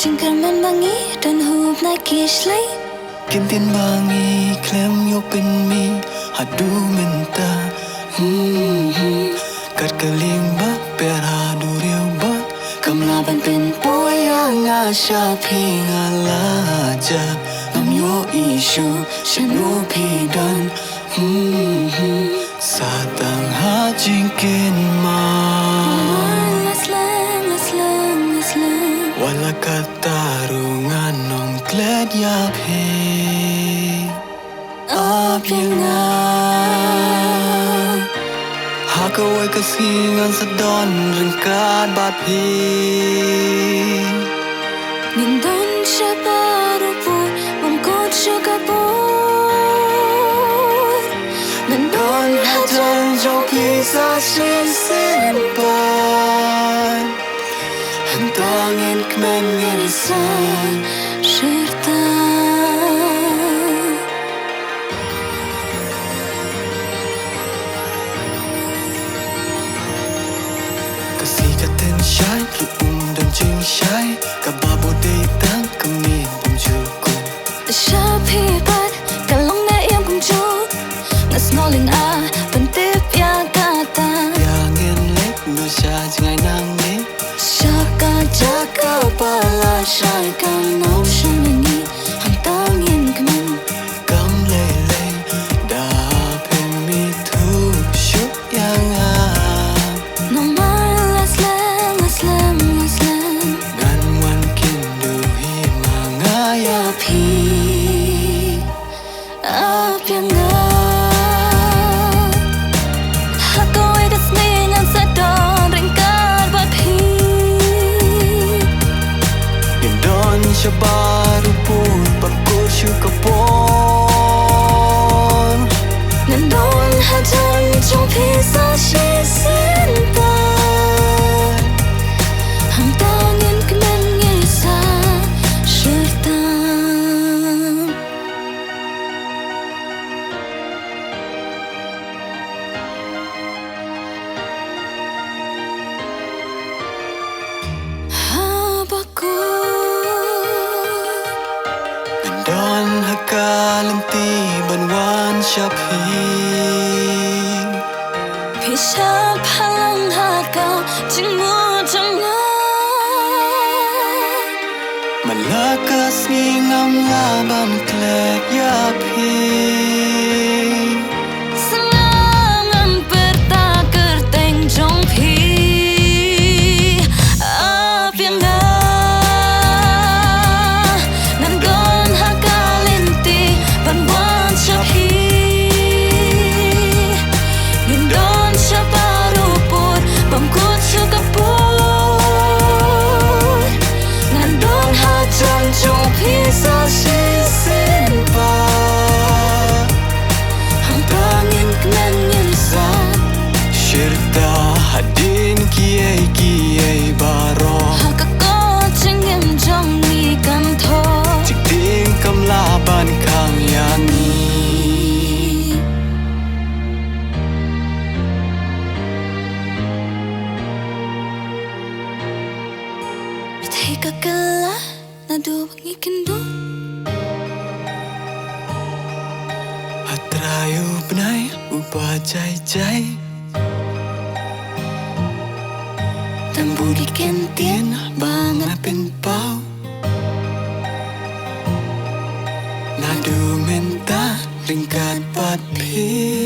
Jengkar membangi dan hub naik kislay Kintin bangi klem yo pin mi hadu minta Kat keling ba per hadu riu ba Kam laban pin Poya ngasya pi ngalaja Ngam yo isu shanu pi dan Satang ha jingkin ma Laslang Wala katarungan nong glad ya pi Apyanga Hakaway kasingan sa don ringkad bat pi Nindon siya parupur Mangkot siya kapur Nandon hajan jauh pisah simpan Hentangin kemen ngerisan Serta Kasikatin syai ki dan jing syai Kababo datang kami pemjukun Siya pipat Kalong na iyang kumjuk Ngasnolin Pentip ya kata Yangin lek no siya jingay nang ni Siya Jaka pala syai Kanong siya nangi Hantangin kemen Kam lele Dapin mi tu syuk yang Laslang Ngan wan kinduhi mangaya Pi Apyanga Hakaway kasningan sa don Ringkad bat pi Indon siya baru pun Pagkut siya kapon Nandun hajan jong pisah siya simpan Hantangin kemen ngisa serta Indon hakalanti banwan siya ping Pisah palang hakau Jengmu jangan Malakas ngingam laban klek ya ping Senangan bertakar teng jong pi Apyanga Nandon hakalinti Banwan siya pi Nindon siya parupur Bangkut siya kapur Nandon hajan jong pisah siya simpan Hantangin kemen ngisa Syirta hadin kiai baro Hakakot jengim jong ni kanto Cikting kam laban kang yani Bitay kakala Naduwag ikindo Atrayo benay upa jai Tambudi kentien Bangat pinpau Nadu minta ringkat pat pi